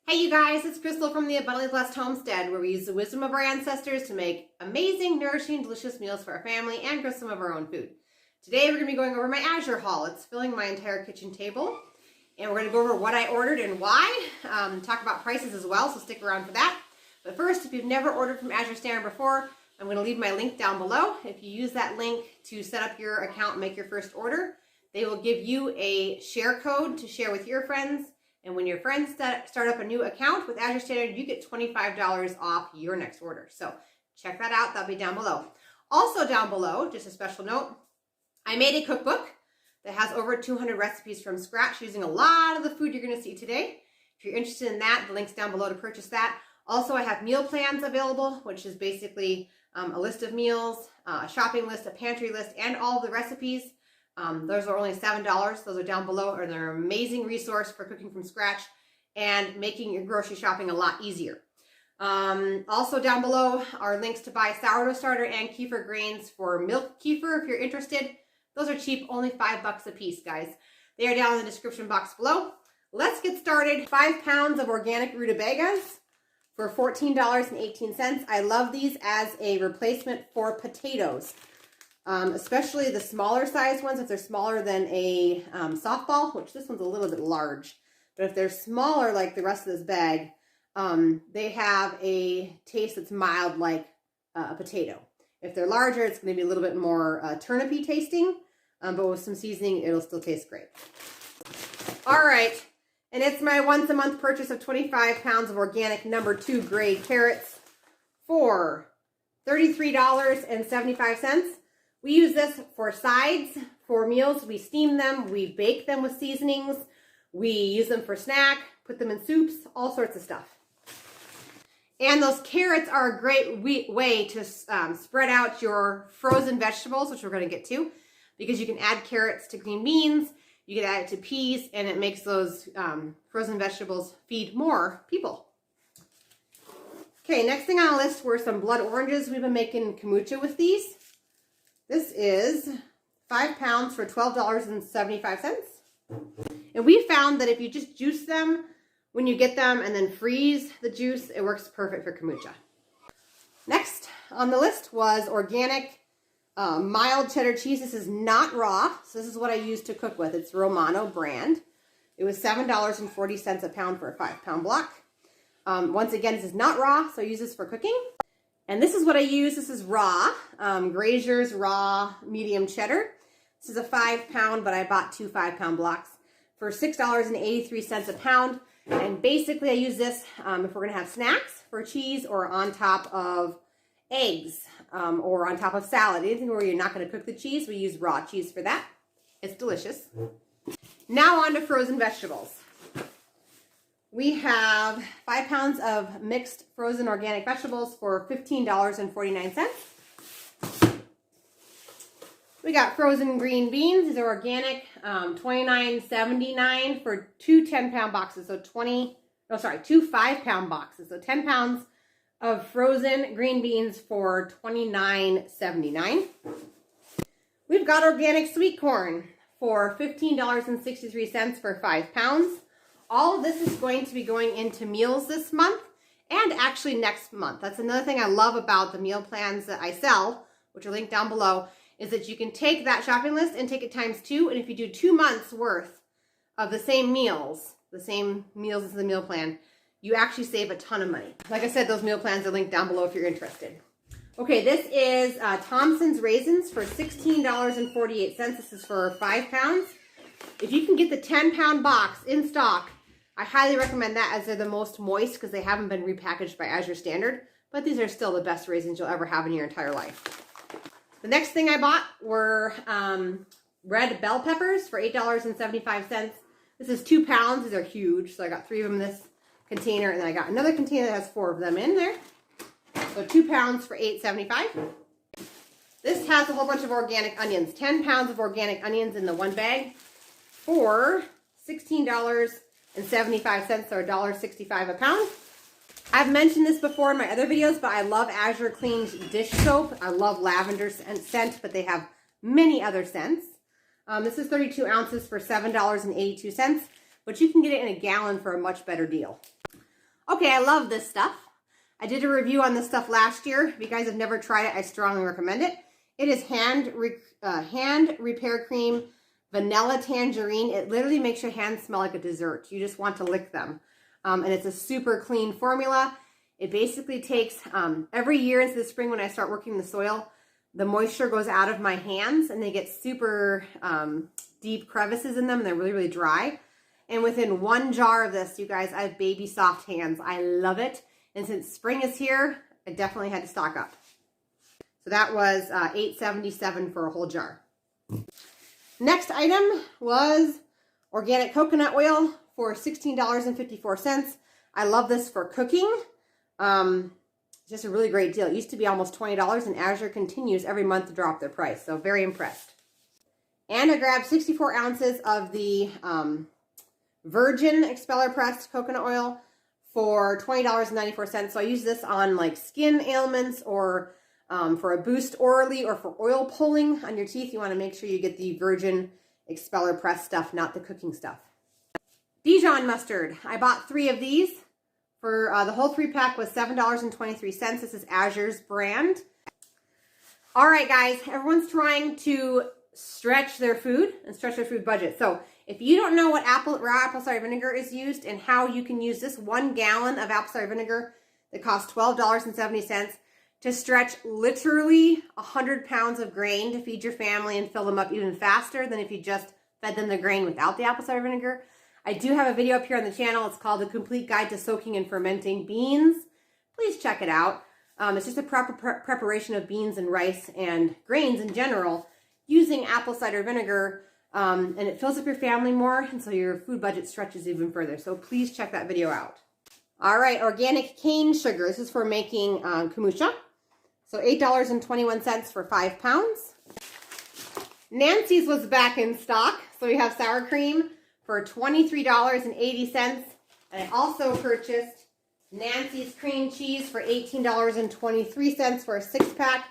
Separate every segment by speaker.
Speaker 1: Hey you guys, it's Crystal from the Abundantly Blessed Homestead, where we use the wisdom of our ancestors to make amazing, nourishing, delicious meals for our family and grow some of our own food. Today we're going to be going over my Azure haul. It's filling my entire kitchen table. And we're going to go over what I ordered and why. Talk about prices as well, so stick around for that. But first, if you've never ordered from Azure Standard before, I'm going to leave my link down below. If you use that link to set up your account and make your first order, they will give you a share code to share with your friends. And when your friends start up a new account with Azure Standard, you get $25 off your next order. So check that out. That'll be down below. Also down below, just a special note, I made a cookbook that has over 200 recipes from scratch using a lot of the food you're going to see today. If you're interested in that, the link's down below to purchase that. Also, I have meal plans available, which is basically a list of meals, a shopping list, a pantry list, and all the recipes. Those are only $7. Those are down below, and they're an amazing resource for cooking from scratch and making your grocery shopping a lot easier. Also down below are links to buy sourdough starter and kefir grains for milk kefir if you're interested. Those are cheap, only $5 a piece, guys. They are down in the description box below. Let's get started. 5 pounds of organic rutabagas for $14.18. I love these as a replacement for potatoes. Especially the smaller size ones, if they're smaller than a softball, which this one's a little bit large. But if they're smaller like the rest of this bag, they have a taste that's mild like a potato. If they're larger, it's going to be a little bit more turnipy tasting, but with some seasoning, it'll still taste great. All right, and it's my once a month purchase of 25 pounds of organic number 2 grade carrots for $33.75. We use this for sides, for meals. We steam them, we bake them with seasonings, we use them for snack, put them in soups, all sorts of stuff. And those carrots are a great way to spread out your frozen vegetables, which we're going to get to, because you can add carrots to green beans, you can add it to peas, and it makes those frozen vegetables feed more people. Okay, next thing on the list were some blood oranges. We've been making kombucha with these. This is 5 pounds for $12.75. And we found that if you just juice them when you get them and then freeze the juice, it works perfect for kombucha. Next on the list was organic mild cheddar cheese. This is not raw, so this is what I use to cook with. It's Romano brand. It was $7.40 a pound for a 5 pound block. Once again, this is not raw, so I use this for cooking. And this is what I use. This is raw, Grazier's raw medium cheddar. This is a 5 pound, but I bought 2 5 pound blocks for $6.83 a pound. And basically I use this if we're gonna have snacks for cheese or on top of eggs or on top of salad. Anything where you're not gonna cook the cheese, we use raw cheese for that. It's delicious. Now on to frozen vegetables. We have 5 pounds of mixed frozen organic vegetables for $15.49. We got frozen green beans. These are organic, $29.79 for 2 10-pound boxes. So 2 5-pound boxes. So 10 pounds of frozen green beans for $29.79. We've got organic sweet corn for $15.63 for 5 pounds. All of this is going to be going into meals this month and actually next month. That's another thing I love about the meal plans that I sell, which are linked down below, is that you can take that shopping list and take it times 2. And if you do 2 months worth of the same meals as the meal plan, you actually save a ton of money. Like I said, those meal plans are linked down below if you're interested. Okay, this is Thompson's raisins for $16.48. This is for 5 pounds. If you can get the 10-pound box in stock, I highly recommend that, as they're the most moist because they haven't been repackaged by Azure Standard, but these are still the best raisins you'll ever have in your entire life. The next thing I bought were red bell peppers for $8.75. This is 2 pounds. These are huge, so I got 3 of them in this container, and then I got another container that has 4 of them in there. So 2 pounds for $8.75. This has a whole bunch of organic onions. 10 pounds of organic onions in the one bag for $16.75 or $1.65 a pound. I've mentioned this before in my other videos, but I love Azure Clean's dish soap. I love lavender scent, but they have many other scents. This is 32 ounces for $7.82, but you can get it in a gallon for a much better deal. Okay, I love this stuff. I did a review on this stuff last year. If you guys have never tried it, I strongly recommend it. It is hand repair cream, vanilla tangerine. It literally makes your hands smell like a dessert. You just want to lick them. And it's a super clean formula. It basically takes, every year into the spring when I start working the soil, the moisture goes out of my hands and they get super deep crevices in them and they're really, really dry. And within 1 jar of this, you guys, I have baby soft hands. I love it. And since spring is here, I definitely had to stock up. So that was $8.77 for a whole jar. Next item was organic coconut oil for $16.54. I love this for cooking. It's just a really great deal. It used to be almost $20 and Azure continues every month to drop their price. So very impressed. And I grabbed 64 ounces of the virgin expeller pressed coconut oil for $20.94. So I use this on like skin ailments or for a boost orally or for oil pulling on your teeth. You want to make sure you get the virgin expeller pressed stuff, not the cooking stuff. Dijon mustard. I bought 3 of these. For the whole 3-pack was $7.23. This is Azure's brand. All right, guys, everyone's trying to stretch their food and stretch their food budget. So if you don't know what raw apple cider vinegar is used and how you can use this 1 gallon of apple cider vinegar that costs $12.70 to stretch literally 100 pounds of grain to feed your family and fill them up even faster than if you just fed them the grain without the apple cider vinegar. I do have a video up here on the channel. It's called The Complete Guide to Soaking and Fermenting Beans. Please check it out. It's just a proper preparation of beans and rice and grains in general using apple cider vinegar, and it fills up your family more, and so your food budget stretches even further. So please check that video out. All right, organic cane sugar. This is for making kombucha. So $8.21 for 5 pounds. Nancy's was back in stock. So we have sour cream for $23.80. And I also purchased Nancy's cream cheese for $18.23 for a 6-pack.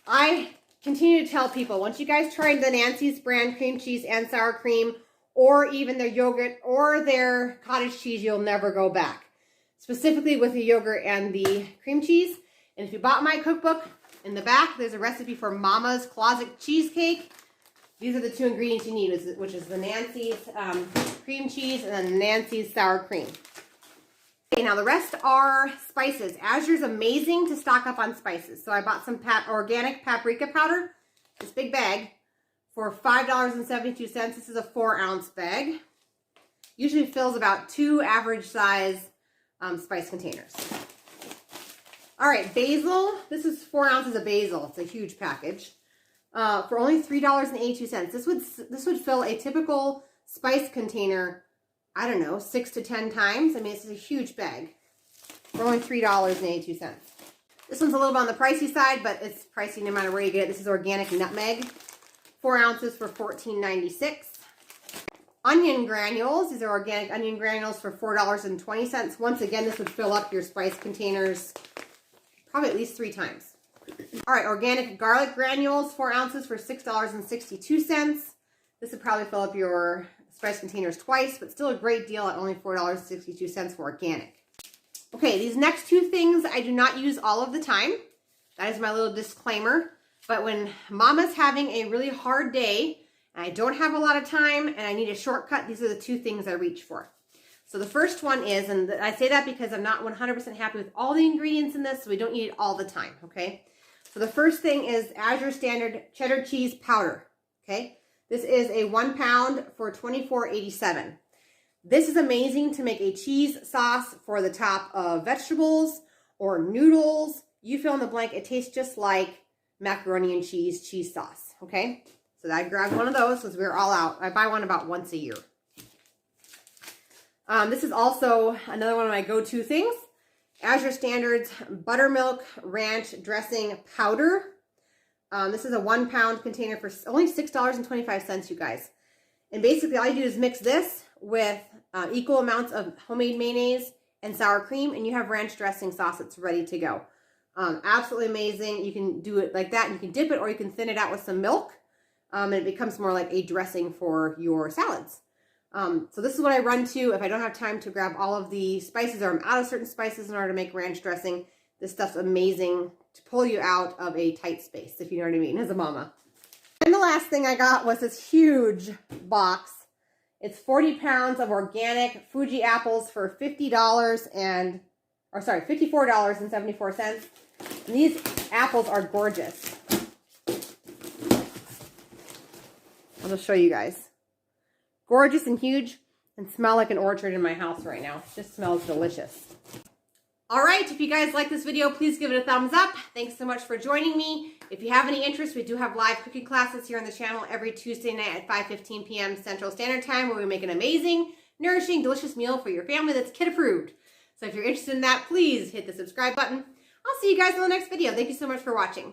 Speaker 1: I continue to tell people, once you guys try the Nancy's brand cream cheese and sour cream, or even their yogurt or their cottage cheese, you'll never go back. Specifically with the yogurt and the cream cheese. And if you bought my cookbook, in the back, there's a recipe for Mama's Closet Cheesecake. These are the 2 ingredients you need, which is the Nancy's cream cheese and then Nancy's sour cream. Okay, now the rest are spices. Azure's amazing to stock up on spices. So I bought some organic paprika powder, this big bag, for $5.72. This is a 4-ounce bag. Usually fills about 2 average size spice containers. All right, basil. This is 4 ounces of basil. It's a huge package. For only $3.82. This would fill a typical spice container, I don't know, 6 to 10 times. I mean, it's a huge bag for only $3.82. This one's a little bit on the pricey side, but it's pricey no matter where you get it. This is organic nutmeg, 4 ounces for $14.96. Onion granules. These are organic onion granules for $4.20. Once again, this would fill up your spice containers probably at least 3 times. All right, organic garlic granules, 4 ounces for $6.62. This would probably fill up your spice containers twice, but still a great deal at only $4.62 for organic. Okay, these next 2 things I do not use all of the time. That is my little disclaimer. But when Mama's having a really hard day, and I don't have a lot of time, and I need a shortcut, these are the 2 things I reach for. So the first one is, and I say that because I'm not 100% happy with all the ingredients in this, so we don't need it all the time, okay? So the first thing is Azure Standard Cheddar Cheese Powder, okay? This is a 1 pound for $24.87. This is amazing to make a cheese sauce for the top of vegetables or noodles. You fill in the blank. It tastes just like macaroni and cheese sauce, okay? So I grabbed one of those because we're all out. I buy one about once a year. This is also another one of my go-to things. Azure Standards Buttermilk Ranch Dressing Powder. This is a 1 pound container for only $6.25, you guys. And basically all you do is mix this with equal amounts of homemade mayonnaise and sour cream, and you have ranch dressing sauce that's ready to go. Absolutely amazing. You can do it like that, and you can dip it, or you can thin it out with some milk, and it becomes more like a dressing for your salads. So this is what I run to if I don't have time to grab all of the spices or I'm out of certain spices in order to make ranch dressing. This stuff's amazing to pull you out of a tight space, if you know what I mean, as a mama. And the last thing I got was this huge box. It's 40 pounds of organic Fuji apples for $54.74. And these apples are gorgeous. I'll just show you guys. Gorgeous and huge and smell like an orchard in my house right now. It just smells delicious. All right, if you guys like this video, please give it a thumbs up. Thanks so much for joining me. If you have any interest, we do have live cooking classes here on the channel every Tuesday night at 5:15 p.m. Central Standard Time, where we make an amazing, nourishing, delicious meal for your family that's kid approved. So if you're interested in that, please hit the subscribe button. I'll see you guys in the next video. Thank you so much for watching.